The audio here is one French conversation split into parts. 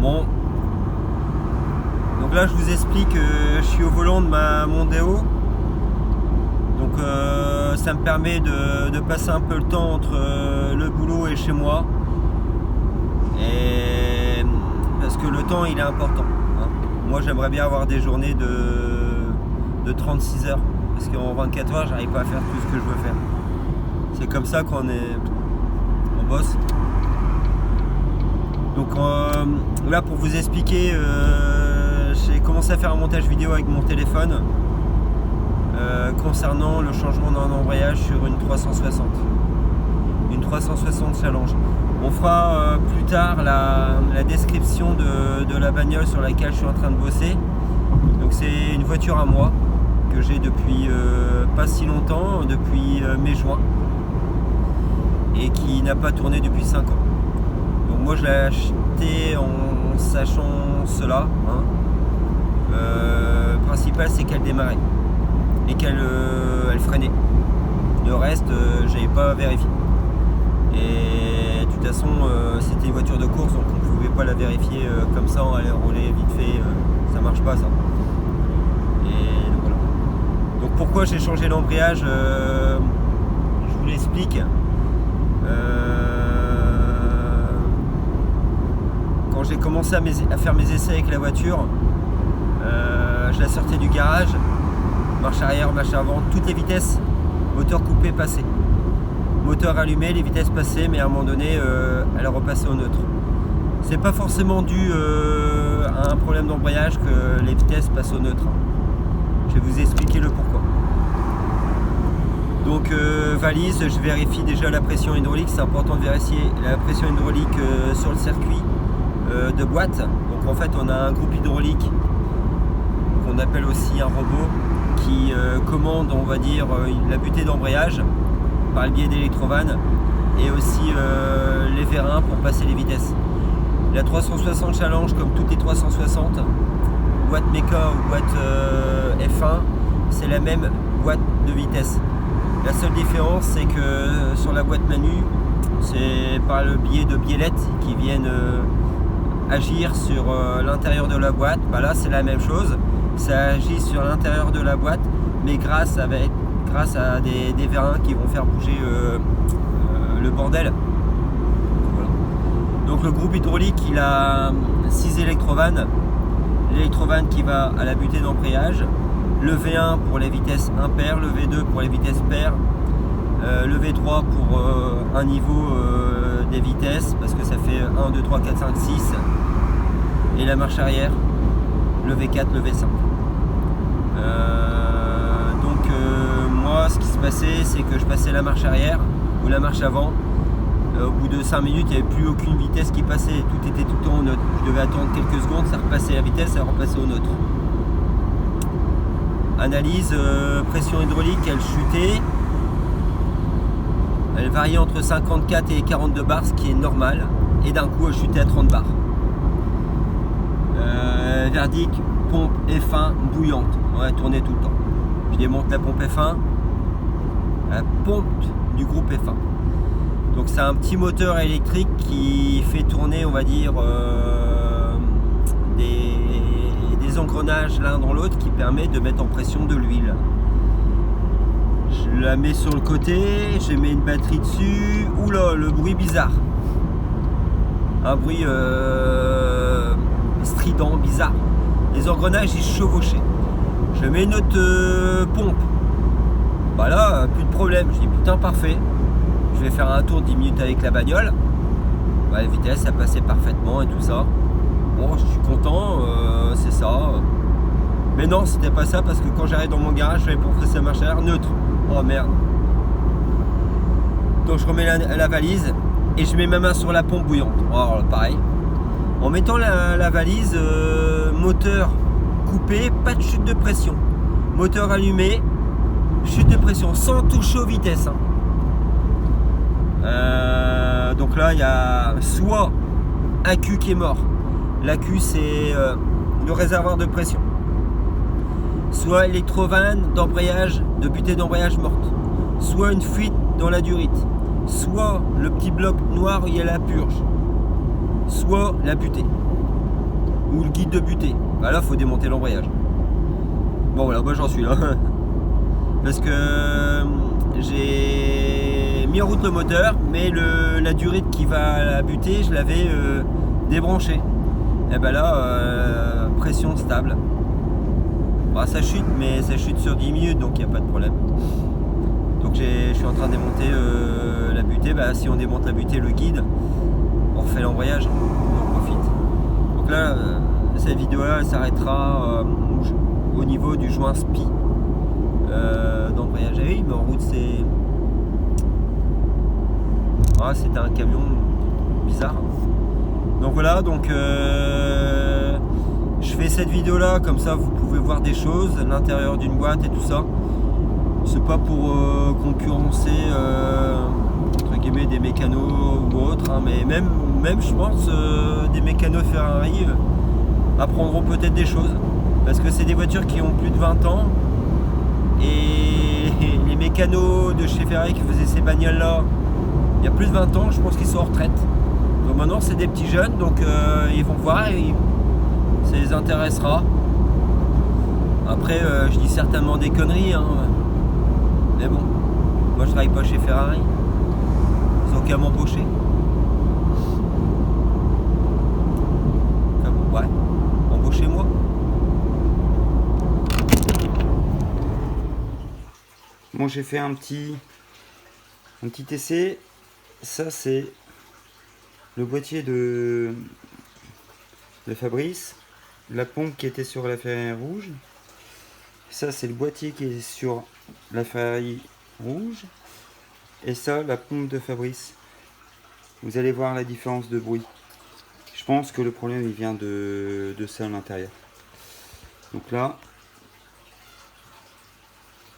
Bon, donc là je vous explique que je suis au volant de ma Mondeo. Donc ça me permet de passer un peu le temps entre le boulot et chez moi. Et parce que le temps il est important. Hein. Moi j'aimerais bien avoir des journées de 36 heures. Parce qu'en 24 heures j'arrive pas à faire tout ce que je veux faire. C'est comme ça qu'on bosse. Donc là pour vous expliquer, j'ai commencé à faire un montage vidéo avec mon téléphone concernant le changement d'un embrayage sur une 360. Une 360 Challenge. On fera plus tard la description de la bagnole sur laquelle je suis en train de bosser. Donc c'est une voiture à moi que j'ai depuis pas si longtemps, depuis mai-juin, et qui n'a pas tourné depuis 5 ans. Donc moi je l'ai acheté en sachant cela. Hein. Le principal c'est qu'elle démarrait et qu'elle freinait. Le reste j'avais pas vérifié. Et de toute façon c'était une voiture de course, donc on ne pouvait pas la vérifier comme ça, on allait rouler vite fait, ça marche pas ça. Et donc voilà. Donc pourquoi j'ai changé l'embrayage, je vous l'explique. Quand j'ai commencé à faire mes essais avec la voiture, je la sortais du garage, marche arrière, marche avant, toutes les vitesses, moteur coupé, passé. Moteur allumé, les vitesses passées, mais à un moment donné, elle repassait au neutre. C'est pas forcément dû à un problème d'embrayage que les vitesses passent au neutre. Je vais vous expliquer le pourquoi. Donc valise, je vérifie déjà la pression hydraulique. C'est important de vérifier la pression hydraulique sur le circuit de boîte. Donc en fait on a un groupe hydraulique qu'on appelle aussi un robot qui commande, on va dire, la butée d'embrayage par le biais d'électrovannes et aussi les vérins pour passer les vitesses. La 360 Challenge, comme toutes les 360, boîte méca ou boîte F1, c'est la même boîte de vitesse. La seule différence c'est que sur la boîte manu, c'est par le biais de biellettes qui viennent agir sur l'intérieur de la boîte. Bah là c'est la même chose, ça agit sur l'intérieur de la boîte, mais grâce à des vérins qui vont faire bouger le bordel. Voilà. Donc le groupe hydraulique il a 6 électrovannes, l'électrovanne qui va à la butée d'embrayage, le V1 pour les vitesses impaires, le V2 pour les vitesses paires, le V3 pour un niveau des vitesses, parce que ça fait 1, 2, 3, 4, 5, 6, et la marche arrière, le V4, le V5. Moi ce qui se passait c'est que je passais la marche arrière ou la marche avant, au bout de 5 minutes il n'y avait plus aucune vitesse qui passait, tout était tout le temps au neutre. Je devais attendre quelques secondes, ça repassait la vitesse, ça repassait au neutre. Analyse, pression hydraulique, elle chutait, elle variait entre 54 et 42 bars, ce qui est normal, et d'un coup elle chutait à 30 bars. Verdict, pompe F1 bouillante, on va tourner tout le temps. Je démonte la pompe F1, la pompe du groupe F1. Donc c'est un petit moteur électrique qui fait tourner, on va dire, des engrenages l'un dans l'autre qui permet de mettre en pression de l'huile. Je la mets sur le côté, je mets une batterie dessus. Oula, le bruit bizarre. Un bruit strident, bizarre. Les engrenages ils chevauchaient. Je mets une autre pompe. Bah là, plus de problème. Je dis putain, parfait. Je vais faire un tour de 10 minutes avec la bagnole. Bah, la vitesse, ça passait parfaitement et tout ça. Bon, je suis content, c'est ça. Mais non, c'était pas ça parce que quand j'arrive dans mon garage, je vais pour presser la marche arrière neutre. Oh merde. Donc je remets la valise et je mets ma main sur la pompe bouillante. Oh, pareil. En mettant la valise, moteur coupé, pas de chute de pression. Moteur allumé, chute de pression sans toucher aux vitesses. Donc là, il y a soit AQ qui est mort. L'AQ, c'est le réservoir de pression. Soit électrovanne d'embrayage, de butée d'embrayage morte. Soit une fuite dans la durite. Soit le petit bloc noir où il y a la purge. Soit la butée. ou le guide de butée. Bah là, faut démonter l'embrayage. Bon voilà, moi j'en suis là. Parce que j'ai mis en route le moteur, mais la durite qui va à la butée, je l'avais débranché. Et ben là, pression stable. Bah, ça chute, mais ça chute sur 10 minutes, donc il n'y a pas de problème. Donc je suis en train de démonter la butée. Bah, si on démonte la butée, le guide, on refait l'embrayage, on profite. Donc là, cette vidéo-là, elle s'arrêtera au niveau du joint SPI d'embrayage. Ah oui, mais en route, c'est... Ah, c'était un camion bizarre. Donc voilà, donc je fais cette vidéo là, comme ça vous pouvez voir des choses, l'intérieur d'une boîte et tout ça. C'est pas pour concurrencer entre guillemets des mécanos ou autres, hein, mais même je pense des mécanos Ferrari apprendront peut-être des choses. Parce que c'est des voitures qui ont plus de 20 ans. Et les mécanos de chez Ferrari qui faisaient ces bagnoles là, il y a plus de 20 ans, je pense qu'ils sont en retraite. Donc maintenant c'est des petits jeunes, donc ils vont voir et ça les intéressera. Après je dis certainement des conneries, hein. Mais bon, moi je travaille pas chez Ferrari. Ils ont qu'à m'embaucher. Ouais, embauchez-moi. Bon, j'ai fait un petit essai. Ça c'est le boîtier de Fabrice, la pompe qui était sur la Ferrari rouge. Ça c'est le boîtier qui est sur la Ferrari rouge. Et ça, la pompe de Fabrice. Vous allez voir la différence de bruit. Je pense que le problème il vient de ça à l'intérieur. Donc là,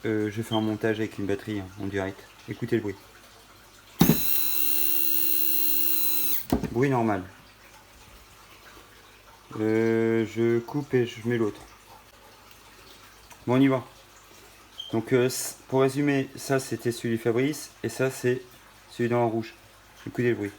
je fais un montage avec une batterie en direct. Écoutez le bruit. Bruit normal. Je coupe et je mets l'autre. Bon, on y va. Donc pour résumer, ça c'était celui Fabrice et ça c'est celui dans le rouge. Écoutez le bruit.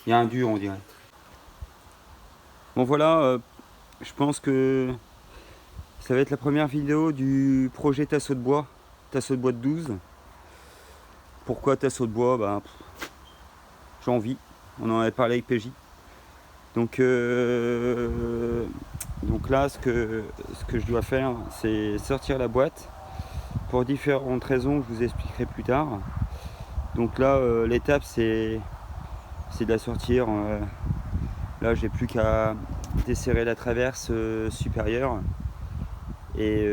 Il y a un dur, on dirait. Bon voilà, je pense que ça va être la première vidéo du projet Tasseau de bois de 12. Pourquoi Tasseau de bois? Bah, j'ai envie, on en avait parlé avec PJ. Donc là, ce que je dois faire, c'est sortir la boîte. Pour différentes raisons, je vous expliquerai plus tard. Donc là, l'étape, c'est de la sortir. Là, j'ai plus qu'à desserrer la traverse supérieure. Et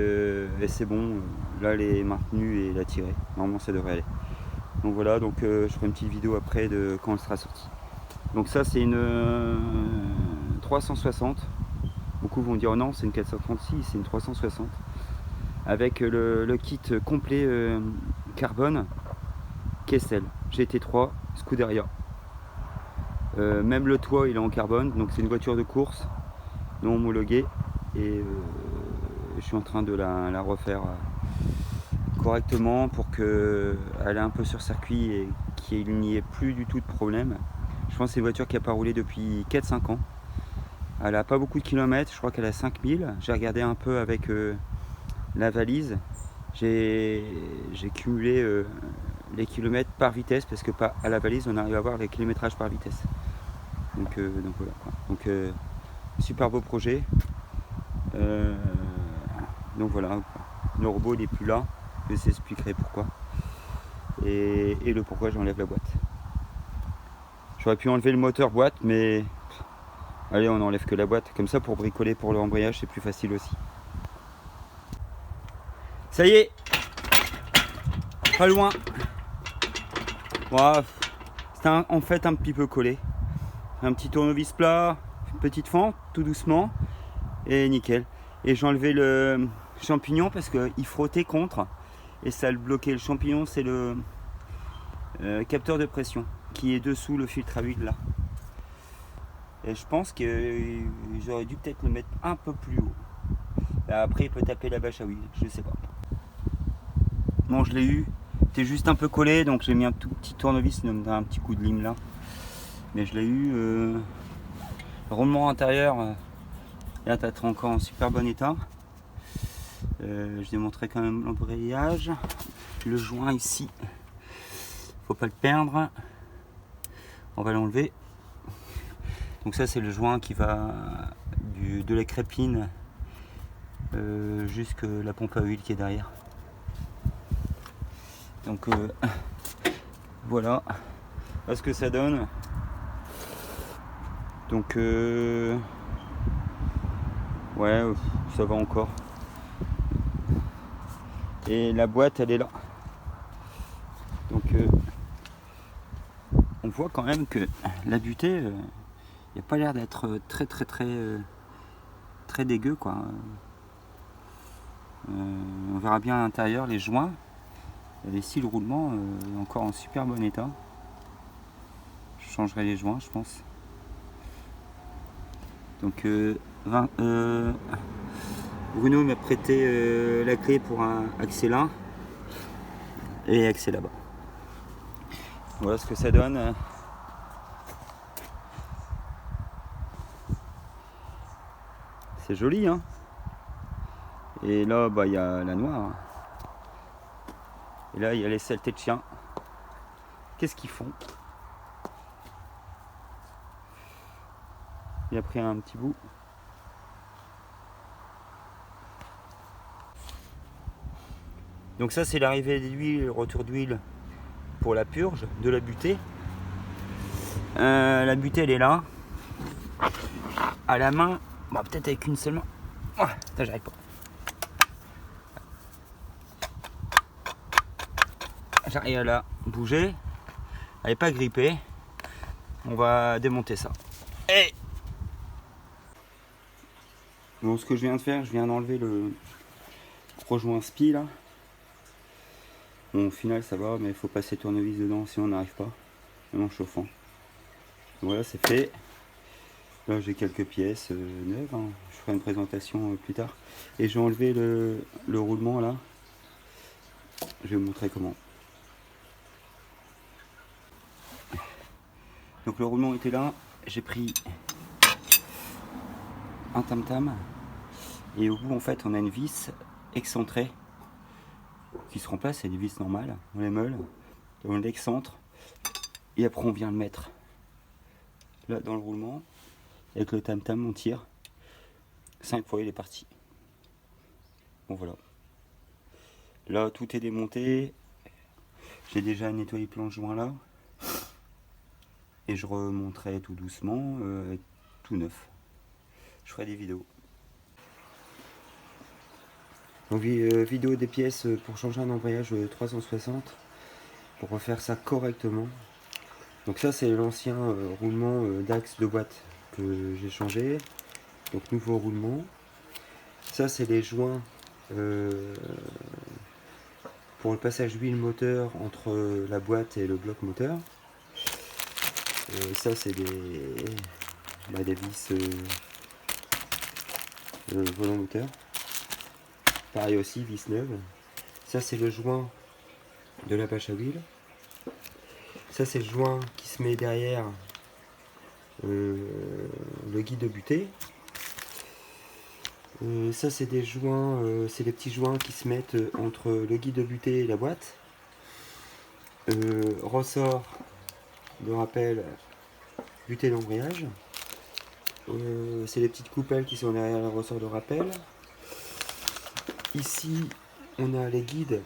c'est bon, là, elle est maintenue et la tirer. Normalement, ça devrait aller. Donc voilà, donc je ferai une petite vidéo après de quand elle sera sortie. Donc ça, c'est une 360. Beaucoup vont dire oh non, c'est une 436, c'est une 360. Avec le kit complet carbone, Kessel, GT3, Scuderia. Même le toit il est en carbone, donc c'est une voiture de course non homologuée. Et je suis en train de la refaire correctement pour qu'elle ait un peu sur circuit et qu'il n'y ait plus du tout de problème. Je pense que c'est une voiture qui n'a pas roulé depuis 4-5 ans. Elle n'a pas beaucoup de kilomètres, je crois qu'elle a 5000. J'ai regardé un peu avec la valise. J'ai cumulé les kilomètres par vitesse parce que à la valise on arrive à voir les kilométrages par vitesse. Donc voilà. Donc super beau projet. Donc voilà. Le robot il n'est plus là. Je vous expliquerai pourquoi. Et le pourquoi j'enlève la boîte. J'aurais pu enlever le moteur boîte, mais allez, on enlève que la boîte. Comme ça, pour bricoler pour l'embrayage, c'est plus facile aussi. Ça y est, pas loin. Wow. C'est en fait un petit peu collé. Un petit tournevis plat, une petite fente, tout doucement, et nickel. Et j'ai enlevé le champignon parce qu'il frottait contre, et ça le bloquait. Le champignon, c'est le capteur de pression qui est dessous le filtre à huile là. Et je pense que j'aurais dû peut-être le mettre un peu plus haut. Là, après il peut taper la bâche à huile, je sais pas. Bon, je l'ai eu, c'était juste un peu collé, donc j'ai mis un tout petit tournevis, un petit coup de lime là. Mais je l'ai eu. Le roulement intérieur, là t'as encore en super bon état. Je démontrerai quand même l'embrayage. Le joint ici, faut pas le perdre. On va l'enlever. Donc ça c'est le joint qui va de la crépine jusqu'à la pompe à huile qui est derrière. Donc voilà ce que ça donne. Donc ouais, ça va encore. Et la boîte elle est là. Donc on voit quand même que la butée, il n'y a pas l'air d'être très dégueu quoi. On verra bien à l'intérieur les joints. Et ici le roulement est encore en super bon état. Je changerai les joints je pense. Donc Bruno m'a prêté la clé pour un accès là et accès là-bas. Voilà ce que ça donne. C'est joli hein. Et là bah il y a la noire. Et là il y a les saletés de chien. Qu'est-ce qu'ils font? Il a pris un petit bout. Donc ça c'est l'arrivée d'huile, le retour d'huile pour la purge de la butée. La butée elle est là. À la main, bah, peut-être avec une seule main. Oh, j'arrive pas. J'arrive à la bouger. Elle n'est pas grippée. On va démonter ça. Et bon, ce que je viens de faire, je viens d'enlever le gros joint spi là. Bon, au final ça va, mais il faut passer tournevis dedans si on n'arrive pas, même en chauffant. Voilà, c'est fait. Là j'ai quelques pièces neuves, hein. Je ferai une présentation plus tard. Et j'ai enlevé le roulement là. Je vais vous montrer comment. Donc le roulement était là, j'ai pris un tam-tam et au bout en fait on a une vis excentrée qui se remplace, c'est des vis normales, on les meule, on l'excentre et après on vient le mettre là dans le roulement. Avec le tam-tam on tire 5 fois, il est parti. Bon voilà, là tout est démonté, j'ai déjà nettoyé plein de joints là et je remonterai tout doucement avec tout neuf. Je ferai des vidéos. Donc vidéo des pièces pour changer un embrayage 360 pour refaire ça correctement. Donc ça c'est l'ancien roulement d'axe de boîte que j'ai changé. Donc nouveau roulement. Ça c'est les joints pour le passage huile moteur entre la boîte et le bloc moteur. Ça c'est des vis volant moteur. Pareil aussi, vis neuve. Ça c'est le joint de la bâche à huile. Ça c'est le joint qui se met derrière le guide de butée. Ça c'est des joints, c'est les petits joints qui se mettent entre le guide de butée et la boîte. Ressort de rappel butée d'embrayage. C'est les petites coupelles qui sont derrière le ressort de rappel. Ici on a les guides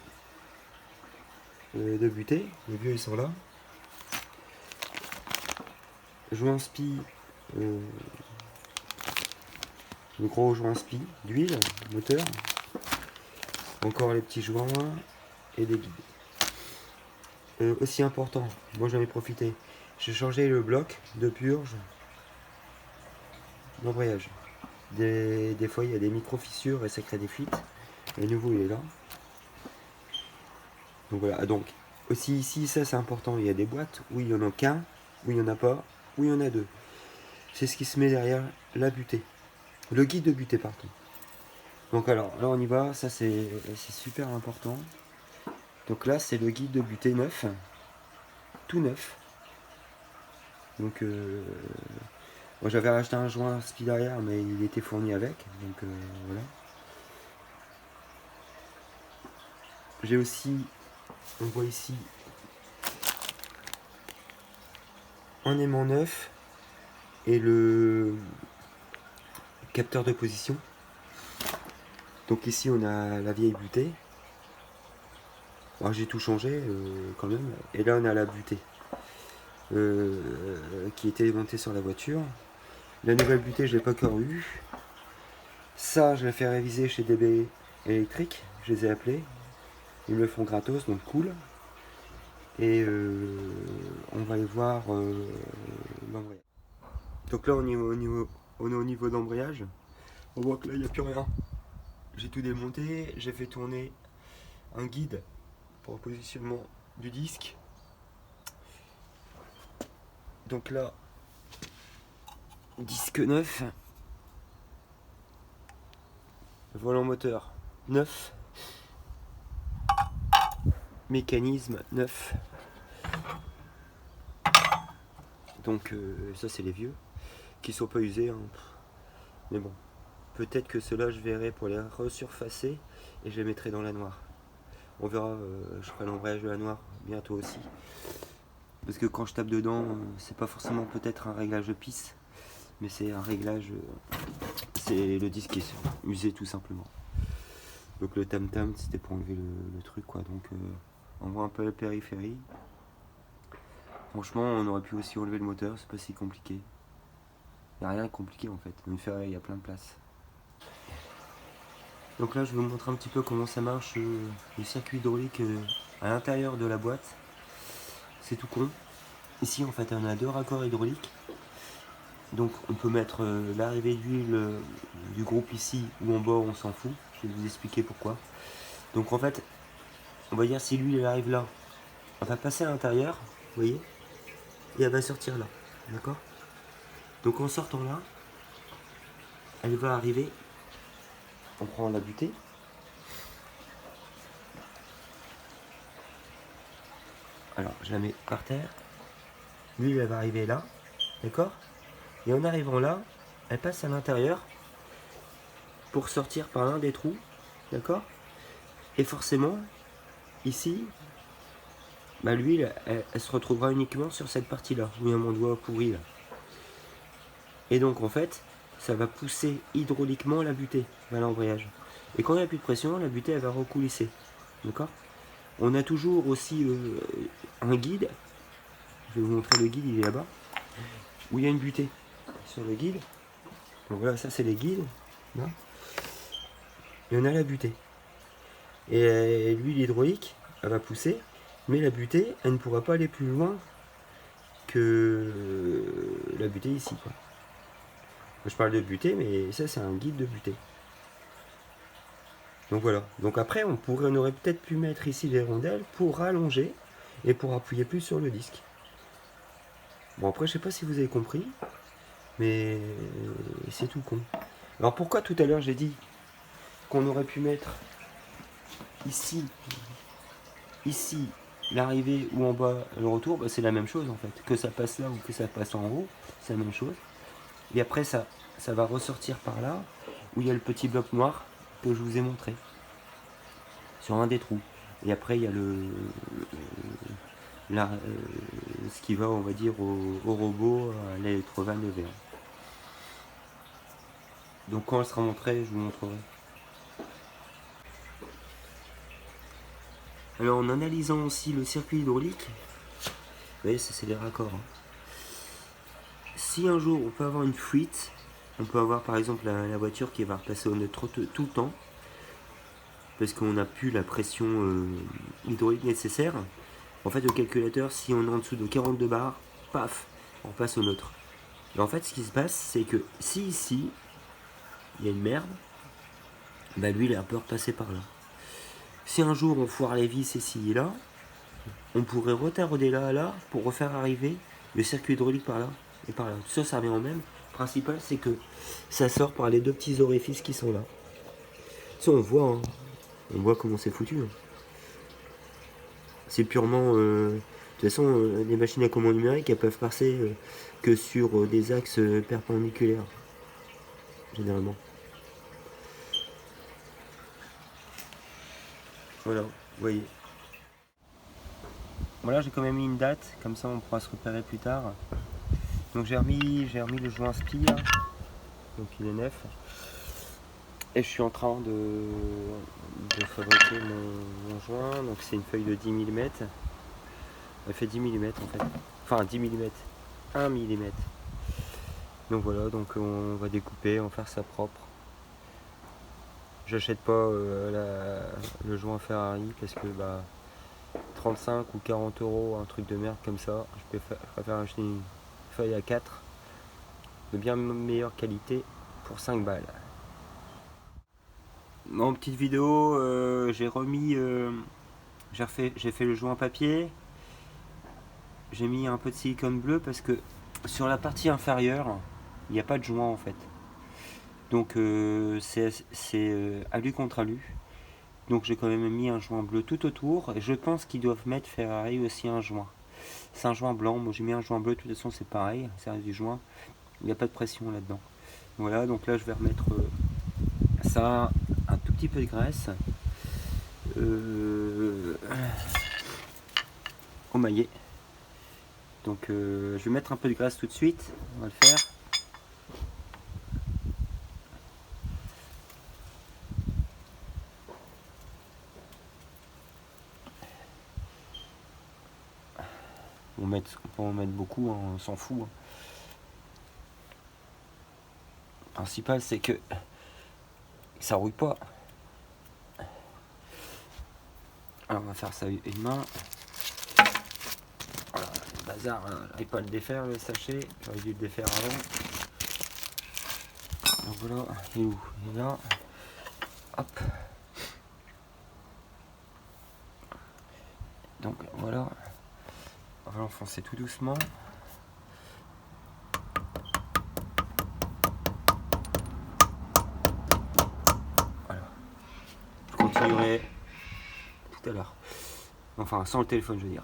de butée, les vieux ils sont là. Joint spi, le gros joint spi d'huile moteur. Encore les petits joints et des guides. Aussi important, moi j'en ai profité, j'ai changé le bloc de purge d'embrayage. Des fois il y a des micro fissures et ça crée des fuites. Le nouveau il est là. Donc voilà, donc aussi ici ça c'est important, il y a des boîtes où il n'y en a qu'un, où il n'y en a pas, où il y en a deux. C'est ce qui se met derrière la butée. Le guide de butée pardon. Donc alors là on y va, ça c'est super important. Donc là c'est le guide de butée neuf, tout neuf. Donc moi j'avais racheté un joint ski derrière mais il était fourni avec, donc voilà. J'ai aussi, on voit ici, un aimant neuf et le capteur de position. Donc ici on a la vieille butée. Alors j'ai tout changé quand même. Et là on a la butée qui était montée sur la voiture. La nouvelle butée je l'ai pas encore eue. Ça je l'ai fait réviser chez DB Électrique. Je les ai appelés. Ils me le font gratos, donc cool. Et on va aller voir l'embrayage. Donc là on est au niveau d'embrayage. On voit que là il n'y a plus rien. J'ai tout démonté, j'ai fait tourner un guide pour le positionnement du disque. Donc là, disque neuf, volant moteur neuf, mécanisme neuf. Donc ça c'est les vieux qui sont pas usés, hein. Mais bon, peut-être que ceux-là je verrai pour les resurfacer et je les mettrai dans la noire. On verra, je ferai l'embrayage de la noire bientôt aussi. Parce que quand je tape dedans, c'est pas forcément peut-être un réglage de pisse, mais c'est un réglage, c'est le disque qui est usé tout simplement. Donc le tam-tam c'était pour enlever le truc quoi, donc on voit un peu la périphérie. Franchement on aurait pu aussi enlever le moteur, c'est pas si compliqué. Il n'y a rien de compliqué en fait, une ferraille il y a plein de place. Donc là je vais vous montrer un petit peu comment ça marche le circuit hydraulique à l'intérieur de la boîte. C'est tout con. Ici en fait on a deux raccords hydrauliques. Donc on peut mettre l'arrivée d'huile du groupe ici ou en bas, on s'en fout. Je vais vous expliquer pourquoi. Donc en fait, on va dire si l'huile arrive là, elle va passer à l'intérieur, vous voyez, et elle va sortir là, d'accord? Donc en sortant là, elle va arriver, on prend la butée, alors je la mets par terre, l'huile elle va arriver là, d'accord? Et en arrivant là, elle passe à l'intérieur pour sortir par l'un des trous, d'accord? Et forcément, ici, bah, l'huile, elle se retrouvera uniquement sur cette partie-là, où il y a mon doigt pourri là. Et donc en fait, ça va pousser hydrauliquement la butée vers l'embrayage. Et quand il n'y a plus de pression, la butée elle va recoulisser, d'accord? On a toujours aussi un guide. Je vais vous montrer le guide, il est là-bas, où il y a une butée sur le guide. Donc voilà, ça c'est les guides. Là. Et on a la butée. Et l'huile hydraulique, elle va pousser, mais la butée, elle ne pourra pas aller plus loin que la butée ici, quoi. Je parle de butée, mais ça c'est un guide de butée. Donc voilà. Donc après, on aurait peut-être pu mettre ici les rondelles pour rallonger et pour appuyer plus sur le disque. Bon après, je sais pas si vous avez compris, mais c'est tout con. Alors pourquoi tout à l'heure j'ai dit qu'on aurait pu mettre ici l'arrivée ou en bas le retour, bah, c'est la même chose en fait. Que ça passe là ou que ça passe en haut, c'est la même chose. Et après ça va ressortir par là, où il y a le petit bloc noir que je vous ai montré. Sur un des trous. Et après il y a ce qui va, on va dire, au robot, à l'électrovanne V1. Donc quand elle sera montrée, je vous montrerai. Alors en analysant aussi le circuit hydraulique, vous voyez, ça c'est les raccords. Si un jour on peut avoir une fuite, on peut avoir par exemple la voiture qui va repasser au neutre tout le temps, parce qu'on n'a plus la pression hydraulique nécessaire. En fait, au calculateur, si on est en dessous de 42 bars, paf, on passe au neutre. Et en fait, ce qui se passe, c'est que si ici, il y a une merde, bah l'huile elle peut repasser par là. Si un jour on foire les vis ici et là, on pourrait retarder là à là pour refaire arriver le circuit hydraulique par là et par là. Ça revient au même. Le principal, c'est que ça sort par les deux petits orifices qui sont là. Ça on voit comment c'est foutu. Hein. C'est purement... de toute façon, les machines à commande numérique, elles peuvent passer que sur des axes perpendiculaires, généralement. Voilà, vous voyez. Voilà, j'ai quand même mis une date, comme ça on pourra se repérer plus tard. Donc j'ai remis le joint spi, là. Donc il est neuf. Et je suis en train de fabriquer mon joint. Donc c'est une feuille de 10 mm. Elle fait 10 mm en fait. Enfin 10 mm. 1 mm. Donc voilà, donc on va découper, on va faire ça propre. J'achète pas le joint Ferrari parce que 35 ou 40 euros, un truc de merde comme ça. Je préfère acheter une feuille à 4 de bien meilleure qualité pour 5 balles. En petite vidéo, j'ai fait le joint papier. J'ai mis un peu de silicone bleu parce que sur la partie inférieure, il n'y a pas de joint en fait. Donc c'est alu contre alu. Donc j'ai quand même mis un joint bleu tout autour. Et je pense qu'ils doivent mettre Ferrari aussi un joint. C'est un joint blanc. Moi j'ai mis un joint bleu. De toute façon c'est pareil. Ça reste du joint. Il n'y a pas de pression là-dedans. Voilà. Donc là je vais remettre ça, un tout petit peu de graisse au maillet. Donc je vais mettre un peu de graisse tout de suite. On va le faire. On peut en mettre beaucoup, hein, on s'en fout. Hein. Le principal c'est que ça rouille pas. Alors on va faire ça une main. Voilà, le bazar, hein. J'arrive pas à le défaire le sachet, j'aurais dû le défaire avant. Donc voilà, il est où? Il est là. Hop. Donc voilà. On va l'enfoncer tout doucement. Voilà. Je continuerai tout à l'heure. Enfin, sans le téléphone, je veux dire.